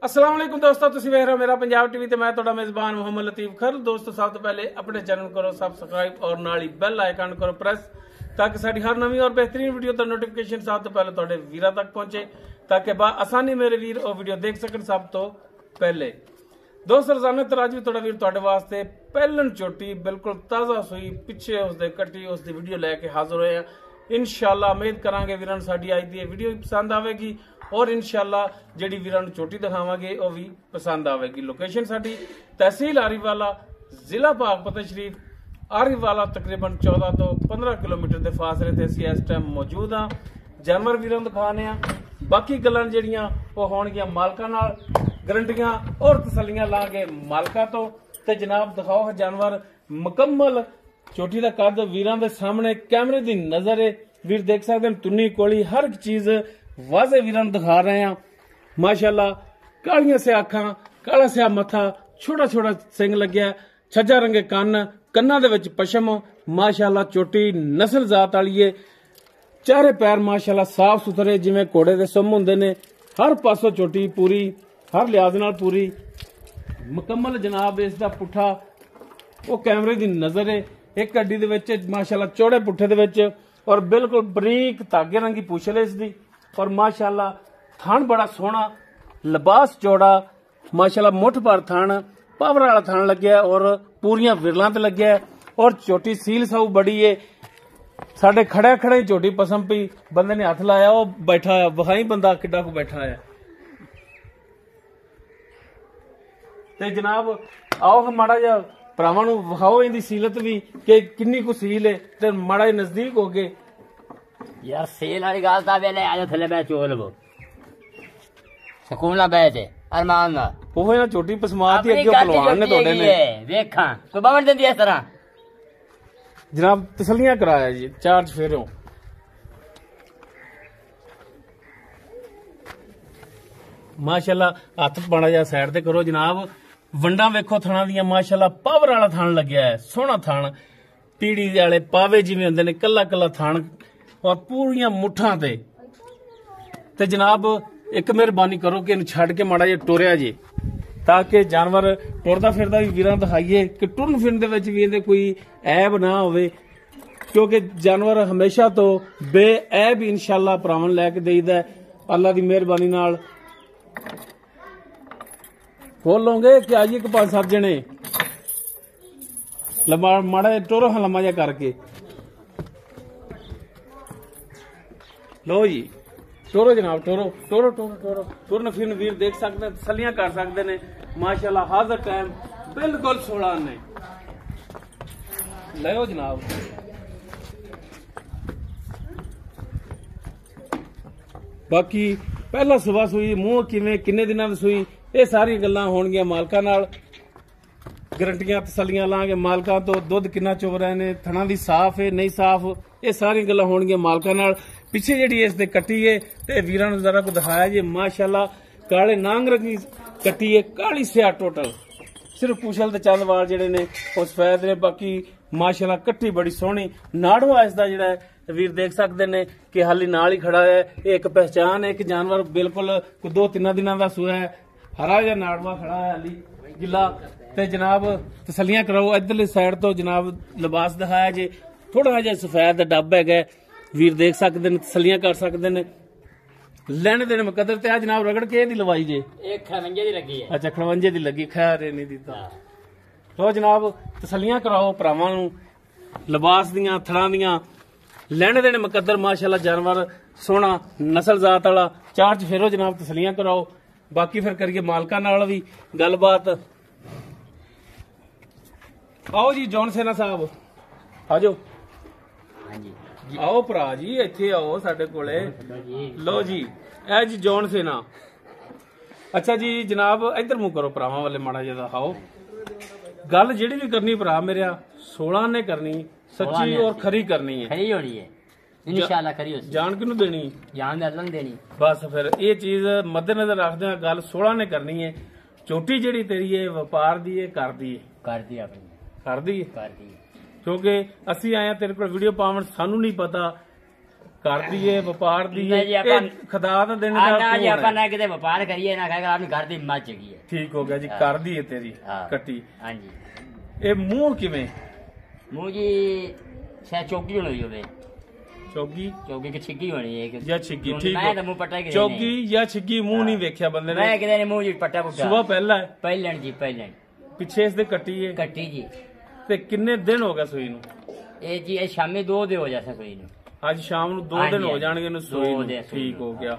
अस्सलाम वालेकुम दोस्तों, तुसीं वेख रहे हो मेरा पंजाब टीवी ते मैं तुहाडा मेजबान मोहम्मद लतीफ खर। दोस्तों सब तो पहले अपने चैनल करो सबसक्राइब और नाल ही बेल आइकन करो प्रेस ताकि साडी हर नवी और बेहतरीन वीडियो का नोटिफिकेशन सब तो पहले तुहाडे वीरां तक पहुंचे ताकि आसानी मेरे वीर और वीडियो देख सकन सब तो पहले। दोस्त रोजाना तो अज भी तुहाडा वीर तुहाडे वास्ते पहलन चोटी बिल्कुल ताज़ा सूई पिछे उसदे कट्टी उसदी वीडियो लैके हाजिर होए हैं। इंशाअल्लाह उम्मीद करांगे वीरां नूं साडी अज दी वीडियो पसंद आवेगी और इंशाअल्लाह जिहड़ी वीरां नूं चोटी दिखावांगे वो भी पसंद आवेगी। लोकेशन साडी तहसील आरीवाला, जिला पाकपत शरीफ, आरीवाला तकरीबन 14 तो 15 किलोमीटर के फासले ते असीं इस टाइम मौजूद हाँ। जानवर वीरां दिखाने आ, बाकी गल्लां जिहड़ियां वो होणगियां मालकां नाल, गारंटियां और तसल्लियां लांगे मालकां तो। ते जनाब दिखाओ जानवर मुकम्मल चोटी का कद वीरां दे सामने कैमरे की नजर है। वीर देख सकते हैं तुन्नी कोली हर एक चीज वाजे वीरां नूं दिखा रहे हैं। माशाअल्लाह कालियां से अखां, काला से मथा, छोटा छोटा सिंग लग्या, छज्जा रंगे कन्न, कन्ना दे विच पशम, माशाअल्लाह चोटी नस्ल जात वाली है। चारे पैर माशाअल्लाह साफ सुथरे जिवें घोड़े दे सुम हुंदे ने। हर पासों चोटी पूरी, हर लिहाज नाल पूरी मुकम्मल। जनाब इसदा पुट्ठा वो कैमरे दी नजर है। एक हड्डी दे विच माशाअल्लाह चौड़े पुट्ठे दे विच और बिल्कुल बरीक धागे रंगी पूछल इसदी और माशाअल्लाह थान बड़ा सोहना, लिबास चौड़ा, माशाअल्लाह मुठ भर थान, पावर वाला थान लग्या और पूरियां विरलां ते लग्या और चोटी सील साऊ बड़ी है। साडे खड़े खड़े चोटी पसंद पई, बंदे ने हथ लाया वो बैठा है, वहाई बंदा किड्डा को बैठा है। ते जनाब आओ माड़ा जा भरावां नूं विखाओ इहदी सीलत भी कि किन्नी कुछ सील है ते माड़ा जिहा नजदीक हो गए। यार सेल वाली गल तां वेले आ जा थल्ले बै चोल वो सकून ना बैठे अरमान ना ਉਹ ਨਾ ਛੋਟੀ ਪਸਮਾਤ ਹੀ ਅੱਗੇ ਪਹਿਲਵਾਨ ਨੇ ਤੁਹਾਡੇ ਨੇ ਵੇਖਾਂ ਕੋਈ ਬਵਣ ਦਿੰਦੀ ਇਸ ਤਰ੍ਹਾਂ। ਜਨਾਬ ਤਸੱਲੀਆਂ ਕਰਾਇਆ ਜੀ, ਚਾਰਜ ਫੇਰੋ। ਮਾਸ਼ਾਅੱਲਾ ਹੱਥ ਪਾਣਾ ਜਿਹਾ ਸਾਈਡ ਤੇ ਕਰੋ ਜਨਾਬ। ਵੰਡਾਂ ਵੇਖੋ ਥਣਾ ਦੀਆਂ, ਮਾਸ਼ਾਅੱਲਾ ਪਾਵਰ ਵਾਲਾ ਥਣ ਲੱਗਿਆ ਹੈ, ਸੋਹਣਾ ਥਣ, ਪੀੜੀ ਵਾਲੇ ਪਾਵੇ ਜਿਵੇਂ ਹੁੰਦੇ ਨੇ, ਕੱਲਾ ਕੱਲਾ ਥਣ और पूरियां मुठा ते जनाब एक मेहरबानी करो कि छड़ के माड़ा जिहा टुरिया जे ताकि जानवर टुरदा फिरदा भी वीरां दिखाइए कि टुरन फिरन दे विच भी इहदे कोई ऐब ना होवे, क्योंकि जानवर हमेशा तो बेऐब इंशाअल्लाह भरावन लैके देईदा अल्लाह दी मेहरबानी नाल। खोल लोगे कि आइए कि 5-7 जने लम्मा माड़ा जिहा टुरो हां लम्मा जिहा करके लो जी टोरो जनाब, टोरो टोरो टोरो टोरो टुरन फिरन वीर देख सकते हैं, तसल्लियां कर सकते हैं। माशाअल्लाह हाजिर टाइम बिल्कुल 16 ने लो जनाब। बाकी पहला सुबह सुई मूंह किवें किन्ने दिनां दी सुई, ये सारी गल्लां होणगियां मालकां नाल। गारंटियां तसल्लियां लांगे मालकां तो, दुध किन्ना चो रहे ने, थणा दी साफ है नहीं साफ, ये सारी गल्लां होणगियां मालकां नाल। पिछे जिहड़ी इस दे कट्टी है ते वीरां नूं जरा को दिखाया जी, माशाअल्लाह काले नांग रंगी कट्टी है, काली स्या टोटल, सिर्फ पूछल ते चंद वाल जिहड़े ने वो सफेद ने। बाकी माशाअल्लाह कट्टी बड़ी सोहनी। नाड़वा इसदा जिहड़ा है वीर देख सकते ने कि हाली नाल ही खड़ा है। एक पहचान है कि जानवर बिल्कुल 2-3 दिनां दा सूआ है, हरा जिहा नाड़वा खड़ा है हाली गिला। ते जनाब तसल्लियां कराओ। इधरली साइड तो जनाब लिबास दिखाया जी, थोड़ा जिहा सफेद डब है, वीर देख सकते हैं, तसल्लियां कर सकते हैं। लेने देने मुकद्दर ते जनाब रगड़ के दी लवाई जे 58 दी लगी है। अच्छा 58 दी लगी, खैर नहीं दिता। तो जनाब तसल्लियां कराओ भरावां नूं, लिबास दियां थड़ां दियां लेने देने मुकद्दर। माशाअल्लाह जानवर सोहना नस्ल जात वाला। चार्ज फेरो जनाब, तसल्लियां कराओ। बाकी फिर करिए मालकां नाल भी गलबात। आओ जी जॉन सेना साहब आ जाओ। हां जी आओ भरा जी इत्थे आओ साडे कोले। लो जी ए जी जॉन सेना। अच्छा जी जनाब इधर मुंह करो भरावां वाले माड़ा जिहा दिखाओ। गल जिहड़ी भी करनी भरा मेरा 16 ने करनी, सच्ची और खरी करनी है, खरी होनी है इंशाअल्लाह। खरी होसी जान किनू देनी, जान अल्लाह ने देनी। बस फिर ये चीज मद्देनजर रखदे गल 16 ने करनी है। चोटी जिहड़ी तेरी है व्यापार दी है, कर दी है, कर दी अपनी कर दी कर दी। क्योंकि असी आए तेरे को वीडियो पावन, सानू नहीं पता ਕਰ ਦਈਏ ਵਪਾਰ ਦੀ ਨਹੀਂ ਜੀ, ਆਪਾਂ ਖਦਾ ਤਾਂ ਦੇਣ ਨਾ ਦਾ ਜੀ ਆਪਾਂ ਨਾ ਕਿਤੇ ਵਪਾਰ ਕਰੀਏ ਨਾ ਕਹਾਂਗੇ ਆਪਣੀ ਘਰ ਦੀ ਮੱਝ ਹੈਗੀ ਹੈ। ਠੀਕ ਹੋ ਗਿਆ ਜੀ, ਕਰ ਦਈਏ ਤੇਰੀ ਹਾਂ। ਕੱਟੀ। ਹਾਂਜੀ ਇਹ ਮੂੰਹ ਕਿਵੇਂ? ਮੂੰਹ ਜੀ ਸ਼ਾਇਦ ਚੌਕੀ ਹੋਣੀ ਹੋਵੇ, ਚੌਗੀ ਕਿ ਛਿੱਗੀ ਹੋਣੀ ਹੈ ਜਾਂ ਛਿੱਗੀ। ਠੀਕ ਮੈਂ ਤਾਂ ਮੂੰਹ ਪੱਟਾ ਕਿ ਚੌਗੀ ਜਾਂ ਛਿੱਗੀ ਮੂੰਹ ਨਹੀਂ ਵੇਖਿਆ ਬੰਦੇ ਮੈਂ ਨੇ। ਕਿਤੇ ਨੇ ਮੂੰਹ ਜੀ ਪੱਟਾ ਪੁੱਟਾ ਸੁਬਹ ਪਹਿਲਾ ਹੈ, ਪਹਿਲਣ ਜੀ ਪਹਿਲਣ ਪਿੱਛੇ ਇਸ ਦੇ ਕੱਟੀ ਹੈ। ਕੱਟੀ ਜੀ ਤੇ ਕਿੰਨੇ ਦਿਨ ਹੋ ਗਏ ਸੂਈ ਨੂੰ? ਇਹ ਜੀ ਇਹ ਸ਼ਾਮੀ 2 ਦੇ ਹੋ ਜਾਸਾ ਕੋਈ ਨੂੰ। ਅੱਜ ਸ਼ਾਮ ਨੂੰ 2 ਦਿਨ ਹਾਂਜੀ, ਹੋ ਜਾਣਗੇ ਇਹਨੂੰ ਸੂਈ ਦੋ ਨੂੰ। ਦਿਨ ਸੂਈ ਠੀਕ ਨੂੰ। ਹੋ ਗਿਆ।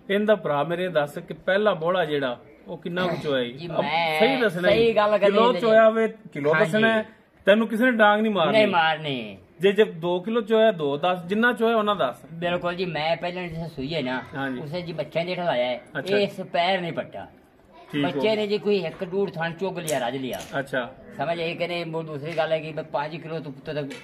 ਇਹਦਾ ਭਰਾ ਮੇਰੇ ਦੱਸ ਕਿ ਪਹਿਲਾ ਬੋਲਾ ਜਿਹੜਾ ਉਹ ਕਿੰਨਾ ਕੁ ਚੋਇਆ ਜੀ? ਜੀ? ਮੈਂ ਸਹੀ ਦੱਸਣਾ ਜੀ। ਸਹੀ ਗੱਲ ਕਰਨੀ ਕਿਲੋ ਹੈ ਜੀ। ਚੋਇਆ ਵੇ, ਕਿਲੋ ਹਾਂਜੀ। ਦੱਸਣਾ ਹੈ। ਤੈਨੂੰ ਕਿਸੇ ਨੇ ਡਾਂਗ ਨਹੀਂ ਨਹੀਂ ਮਾਰਨੀ। ਮਾਰਨੀ ਜੇ 2 ਕਿਲੋ ਚੋਇਆ 2 ਦੱਸ, ਜਿੰਨਾ ਚੋਇਆ ਉਹਨਾਂ ਦੱਸ। ਬਿਲकुल जी। मैं पहले जैसे सुई है ना हाँ जी। उसे जी बच्चा जेठा लाया है, अच्छा। इस पैर नहीं पट्टा। ठीक बच्चे हो। ने जी कोई एक दूर थान चोग लिया राज लिया, अच्छा समझ ये कहने वो दूसरी गल है कि 5 किलो तो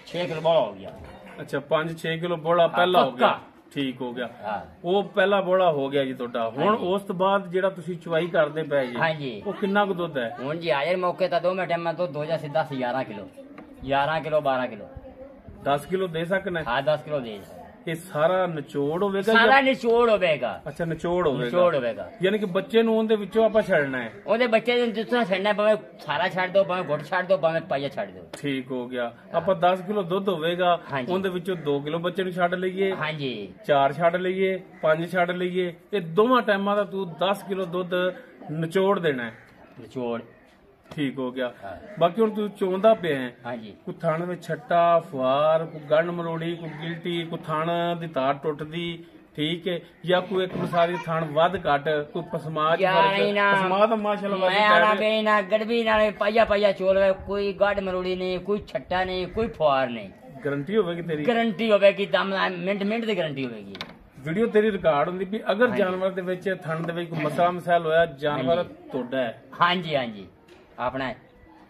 6 किलो बड़ा हो गया। अच्छा 5-6 ਕਿਲੋ ਬੋਲਾ ਪਹਿਲਾ ਹੋ ਗਿਆ। ਪੱਕਾ। ਠੀਕ ਹੋ ਗਿਆ। हाँ ਉਹ ਪਹਿਲਾ ਬੋਲਾ ਹੋ ਗਿਆ ਜੀ ਤੁਹਾਡਾ। ਹੁਣ ਹਾਂਜੀ। ਉਸ ਤੋਂ ਬਾਅਦ ਜਿਹੜਾ ਤੁਸੀਂ ਚੁਆਈ ਕਰਦੇ ਪਏ ਜੀ, हाँ जी। ਉਹ ਕਿੰਨਾ ਕੁ ਦੁੱਧ ਹੈ? हूँ जी आज मौके था 2 मिनट में तो 2 या सीधा 11 किलो 12 किलो 10 ਕਿਲੋ ਦੇ ਸਕਣਾ? हाँ 10 किलो दे ਇਹ ਸਾਰਾ ਨਿਚੋੜ ਹੋਵੇਗਾ सारा ਜਾਂ? निचोड़ होगा। ਅੱਛਾ ਨਿਚੋੜ ਹੋਵੇਗਾ। निचोड़ होगा। ਯਾਨੀ ਕਿ ਬੱਚੇ ਨੂੰ ਉਹਦੇ ਵਿੱਚੋਂ ਆਪਾਂ ਛੱਡਣਾ ਹੈ। ਉਹਦੇ ਬੱਚੇ ਨੂੰ ਜਿਸ ਤਰ੍ਹਾਂ ਛੱਡਣਾ ਭਾਵੇਂ ਸਾਰਾ ਛੱਡ ਦੋ, ਭਾਵੇਂ ਗੁੱਟ ਛੱਡ ਦੋ, ਭਾਵੇਂ ਪਾਈਆ ਛੱਡ ਦੋ। ਠੀਕ ਹੋ ਗਿਆ। ਆਪਾਂ 10 ਕਿਲੋ ਦੁੱਧ ਹੋਵੇਗਾ, ਹਾਂਜੀ। ਉਹਦੇ ਵਿੱਚੋਂ 2 ਕਿਲੋ ਬੱਚੇ ਨੂੰ ਛੱਡ ਲਈਏ, हाँ जी 4 ਛੱਡ ਲਈਏ, 5 ਛੱਡ ਲਈਏ। ਇਹ ਦੋਵਾਂ ਟਾਈਮਾਂ ਦਾ ਤੂੰ 10 ਕਿਲੋ ਦੁੱਧ ਨਿਚੋੜ ਦੇਣਾ ਹੈ। निचोड़। ਠੀਕ ਹੋ ਗਿਆ। ਹਾਂ। ਬਾਕੀ ਹੁਣ ਤੂੰ ਚੋਂਦਾ ਪਿਆ ਹੈ, हाँ जी ਕੋਈ ਥਣ ਵਿੱਚ ਛੱਟਾ ਫੁਆਰ, ਕੋਈ ਗੰਢ ਮਰੋੜੀ, ਕੋਈ ਗਿਲਟੀ, ਕੋਈ ਥਣ ਦੀ ਤਾਰ ਟੁੱਟਦੀ, ਠੀਕ ਹੈ, ਜਾਂ ਕੋਈ ਇੱਕ ਮਸਾਰੀ ਥਣ ਵੱਧ ਘੱਟ, ਕੋਈ ਪਸਮਾਜ ਯਾਰ ਇਹ ਨਾ ਪਸਮਾ ਤਾਂ ਮਾਸ਼ਾਅੱਲਾ ਮੈਂ ਆਣਾ ਬੇ ਨਾ ਗੜਬੀ ਨਾਲ ਪਾਈਆ ਚੋਲ ਵੇ, ਕੋਈ ਗੱਡ ਮਰੋੜੀ ਨਹੀਂ, ਕੋਈ ਛੱਟਾ ਨਹੀਂ, ਕੋਈ ਫੁਆਰ ਨਹੀਂ। ਗਰੰਟੀ ਹੋਵੇਗੀ ਤੇਰੀ। ਗਾਰੰਟੀ ਹੋਵੇਗੀ, ਦਮ ਮਿੰਟ ਦੀ ਗਾਰੰਟੀ ਹੋਵੇਗੀ। ਵੀਡੀਓ ਤੇਰੀ ਰਿਕਾਰਡ ਹੁੰਦੀ ਵੀ ਅਗਰ ਜਾਨਵਰ ਦੇ ਵਿੱਚ ਥਣ ਦੇ ਵਿੱਚ ਕੋਈ ਮਸਲਾ ਮਸਾਇਲ ਹੋਇਆ, ਜਾਨਵਰ ਤੁਹਾਡਾ ਹੈ। हाँ जी अपना है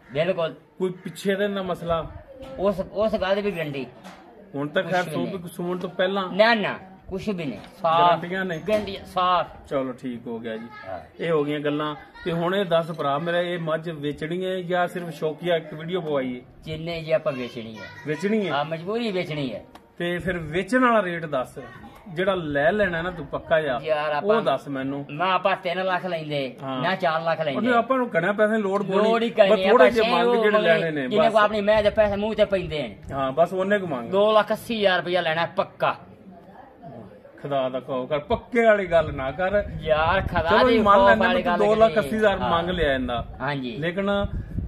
बिल्कुल। ਕੋਈ ਪਿੱਛੇ ਦੇ ਨਾ ਮਸਲਾ उस गल की भी गारंटी ਹੁਣ ਤੱਕ ਖੈਰ ਕੁਛ ਵੀ ਨਹੀਂ। ਸੂਣ ਤੋਂ ਪਹਿਲਾਂ ना कुछ भी नहीं, साफ ਗਾਰੰਟੀਆਂ ਨੇ। गारंटी साफ। ਚਲੋ ਠੀਕ ਹੋ ਗਿਆ ਜੀ। हाँ। ਇਹ ਹੋ ਗਈਆਂ ਗੱਲਾਂ। ਤੇ ਹੁਣ ਇਹ ਦੱਸ ਭਰਾ ਮੇਰਾ, ਇਹ ਮੱਝ ਵੇਚਣੀ ਹੈ ਜਾਂ ਸਿਰਫ ਸ਼ੌਕੀਆ ਇੱਕ ਵੀਡੀਓ ਪਵਾਈ ਹੈ? जिन्ने जी आप बेचनी है, ਵੇਚਣੀ ਹੈ। मजबूरी बेचनी है। ਤੇ ਫਿਰ ਵੇਚਣ ਵਾਲਾ ਰੇਟ ਦੱਸ, ਜਿਹੜਾ ਲੈ ਲੈਣਾ ਨਾ ਤੂੰ ਪੱਕਾ ਜਾ, ਯਾਰ ਉਹ ਆਪਾਂ ਦੱਸ ਮੈਨੂੰ। ना आप 3 लाख लेंदे हाँ। ना 4 लाख ਉਹਨੇ लेंदे। ਆਪਾਂ ਨੂੰ ਘਣਾ ਪੈਸੇ ਲੋੜ ਲੋੜ ਹੀ ਬਸ ਕਰਨੀ ਹੈ। ਥੋੜੇ ਜਿਹੇ ਮੰਗ ਜਿਹੜੇ ਲੈਣੇ ਨੇ ਜਿਹਨੇ ਕੋ ਬਸ। ਆਪਣੀ ਮੈਂ ਦੇ ਪੈਸੇ ਮੂੰਹ ਤੇ ਪੈਂਦੇ ਨੇ। ਹਾਂ ਬਸ ਉਹਨੇ ਕੁ ਮੰਗ। 2,80,000 रुपया लेना है पक्का। ਖੁਦਾ ਦਾ ਕਹੋ ਕਰ, ਪੱਕੇ ਵਾਲੀ ਗੱਲ ਨਾ ਕਰ। यार खदा ਚਲੋ दी ਮੰਨ खौफ ਲੈਂਦੇ वाली ਤੂੰ गल 2,80,000 हाँ। ਮੰਗ ਲਿਆ ਇਹਦਾ, हाँ जी ਲੇਕਿਨ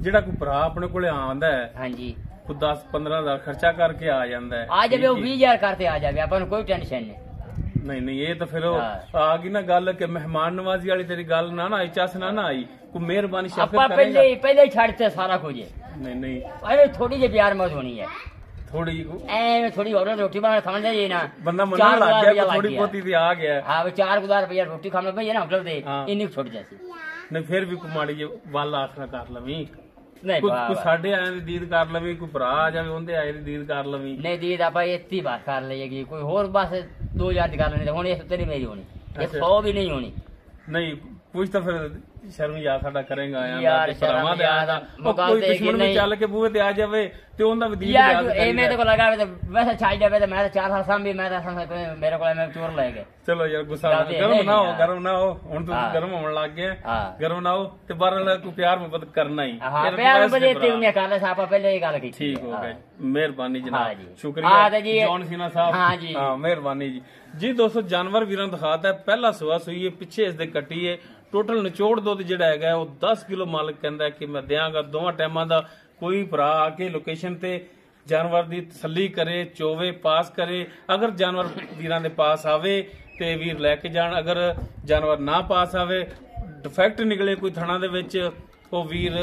ਜਿਹੜਾ ਕੋਈ ਭਰਾ ਆਪਣੇ ਕੋਲੇ ਆਉਂਦਾ ਹੈ, हाँ जी ਕੋਈ 10-15,000 ਖਰਚਾ ਕਰਕੇ ਆ ਜਾਂਦਾ ਹੈ। आ जावे वो 20,000 करते आ जावे, अपन कोई टेंशन नहीं। ਨਹੀਂ ਨਹੀਂ ਇਹ ਤਾਂ ਫਿਰ ਉਹ ਹਾਂ। ਆ ਗਈ ਨਾ ਗੱਲ ਕਿ ਮਹਿਮਾਨ ਨਵਾਜ਼ੀ ਵਾਲੀ ਤੇਰੀ ਗੱਲ ਨਾ ਆਈ, ਚੱਸ ਨਾ ਆਈ। ਕੋਈ ਮਿਹਰਬਾਨੀ आपा ਸ਼ਫਕਤ ਕਰੇਗਾ। पहले ही छाड़ते सारा कुछ। ਨਹੀਂ ਨਹੀਂ अरे थोड़ी जी प्यार मत होनी है, ਥੋੜੀ ऐ थोड़ी और रोटी बना खाने दे ना। ਬੰਦਾ ਮੰਨਣ 4 ਲੱਗ गुजार ਗਿਆ, रुपया ਥੋੜੀ लग ਬਹੁਤੀ गया। ਤੇ ਆ ਗਿਆ। हाँ वो 4 गुजार रुपया रोटी खाने पे ना होटल दे हाँ। इन्नी छुट जाती। ਨਹੀਂ ਫਿਰ ਵੀ ਕੋਈ ਮਾੜੀ ਜਿਹੀ ਵੱਲ ਆਖਣਾ ਕਰ ਲਵੀਂ। नहीं ਕੋਈ बाबा। ਸਾਡੇ ਆਇਆਂ ਦੀ ਦੀਦ ਕਰ ਲਵੀਂ, ਕੋਈ ਭਰਾ ਆ ਜਾਵੇ ਉਹਦੇ ਆਏ ਦੀ ਦੀਦ ਕਰ ਲਵੀਂ। नहीं दीद आप इतनी बात कर लेगी, कोई और बस 2,000 की कर लेनी होनी, तेरी मेरी होनी, ये अच्छा। 100 भी नहीं होनी। ਨਹੀਂ ਕੁਝ ਤਾਂ ਫਿਰ ਸ਼ਰਮ ਯਾਦ ਸਾਡਾ ਕਰੇਗਾ ਆਇਆ ਯਾਰ ਦਾ, ਭਰਾਵਾਂ ਦੇ ਆਇਆ ਦਾ। ਉਹ ਮੁਕਾਲ ਕੋਈ ਤੇ ਦੁਸ਼ਮਣ ਵੀ ਨਹੀਂ। ਚੱਲ ਕੇ ਬੂਹੇ ਤੇ ਆ ਜਾਵੇ ਤੇ ਉਹਦਾ ਵੀ ਦੀਦ यार ਯਾਦ ए मेरे ਕਰੀਦਾ। को लगा तो वैसे छाई जावे तो मैं तो 4 साल साम भी मैं तो मेरे को मैं चोर ले गए। ਚਲੋ ਯਾਰ ਗੁੱਸਾ ਨਾ ਜ਼ਿਆਦੇ ਗਰਮ ਨਾ ਹੋ, ਨਹੀਂ ਗਰਮ ਨਾ ਹੋ। ਹੁਣ ਤੁਸੀਂ ਹਾਂ। ਗਰਮ ਹੋਣ ਲੱਗ ਗਏ। हाँ ਗਰਮ ਨਾ ਹੋ ਤੇ ਬਾਹਰ ਕੋਈ ਪਿਆਰ ਮੁਹੱਬਤ ਕਰਨਾ ਹੀ। हाँ ਇਹ प्यार request बजे ਹੈ ਭਰਾ। ने कर सापा पहले ही गल की। ਠੀਕ ਹੋ ਗਿਆ, ਮਿਹਰਬਾਨੀ हाँ ਜਨਾਬ, जी। ਸ਼ੁਕਰੀਆ हाँ तो जी। ਜੌਨ ਸੀਨਾ ਸਾਹਿਬ। हाँ जी। ਹਾਂ ਮਿਹਰਬਾਨੀ ਜੀ। ਜੀ ਦੋਸਤੋ ਜਾਨਵਰ ਵੀਰਾਂ ਨੂੰ ਦਿਖਾਤਾ, ਪਹਿਲਾ ਸੂਆ ਸੂਈ ਹੈ, ਪਿੱਛੇ ਇਸ ਦੇ ਕੱਟੀ ਹੈ। ਟੋਟਲ ਨਿਚੋੜ ਦੁੱਧ ਜਿਹੜਾ ਹੈਗਾ ਉਹ 10 ਕਿਲੋ ਮਾਲਕ ਕਹਿੰਦਾ ਕਿ ਮੈਂ ਦਿਆਂਗਾ ਦੋਵਾਂ ਟਾਈਮਾਂ ਦਾ। ਕੋਈ ਭਰਾ ਆ ਕੇ ਲੋਕੇਸ਼ਨ ਤੇ ਜਾਨਵਰ ਦੀ ਤਸੱਲੀ ਕਰੇ, ਚੋਵੇ, ਪਾਸ ਕਰੇ। ਅਗਰ ਜਾਨਵਰ ਵੀਰਾਂ ਦੇ ਪਾਸ ਆਵੇ ਤੇ ਵੀਰ ਲੈ ਕੇ ਜਾਣ, ਅਗਰ ਜਾਨਵਰ ਨਾ ਪਾਸ ਆਵੇ, ਡਿਫੈਕਟ ਨਿਕਲੇ ਕੋਈ ਥਣਾ ਦੇ ਵਿੱਚ, ਉਹ ਵੀਰ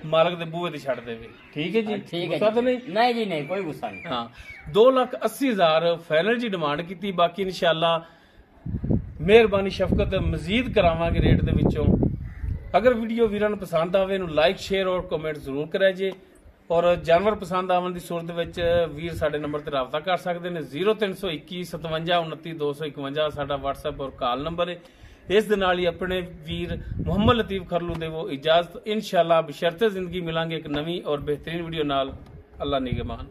ਮਾਲਕ ਦੇ ਬੂਹੇ ਤੇ ਛੱਡ ਦੇਵੇ। ਠੀਕ ਹੈ ਜੀ, ठीक है ਗੁੱਸਾ ਤਾਂ ਨਹੀਂ? नहीं जी नहीं कोई गुस्सा नहीं। ਹਾਂ 2,80,000 ਫਾਈਨਲ ਜੀ ਡਿਮਾਂਡ ਕੀਤੀ। ਬਾਕੀ ਇਨਸ਼ਾਅੱਲਾ ਮਿਹਰਬਾਨੀ ਸ਼ਫਕਤ ਮਜ਼ੀਦ ਕਰਾਵਾਂਗੇ ਰੇਟ ਦੇ ਵਿੱਚੋਂ। ਅਗਰ ਵੀਡੀਓ ਵੀਰਾਂ ਨੂੰ ਪਸੰਦ ਆਵੇ ਇਹਨੂੰ ਲਾਈਕ, ਸ਼ੇਅਰ ਔਰ ਕਮੈਂਟ ਜ਼ਰੂਰ ਕਰਿਆ ਜੇ। ਔਰ ਜਾਨਵਰ ਪਸੰਦ ਆਉਣ ਦੀ ਸੂਰਤ ਵਿੱਚ ਵੀਰ ਸਾਡੇ ਨੰਬਰ ਤੇ ਰਾਬਤਾ ਕਰ ਸਕਦੇ ਨੇ। 0321 57 29 251 ਸਾਡਾ WhatsApp ਔਰ ਕਾਲ ਨੰਬਰ ਹੈ। ਇਸ ਦੇ ਨਾਲ ਹੀ ਆਪਣੇ ਵੀਰ ਮੁਹੰਮਦ ਲਤੀਫ ਖਰਲੂ ਦੇ ਉਹ ਇਜਾਜ਼ਤ। ਇਨਸ਼ਾਅੱਲਾ ਬਸ਼ਰਤੇ ਜ਼ਿੰਦਗੀ ਮਿਲਾਂਗੇ ਇੱਕ ਨਵੀਂ ਔਰ ਬਿਹਤਰੀਨ ਵੀਡੀਓ ਨਾਲ। ਅੱਲਾ ਨਿਗਹਿਬਾਨ।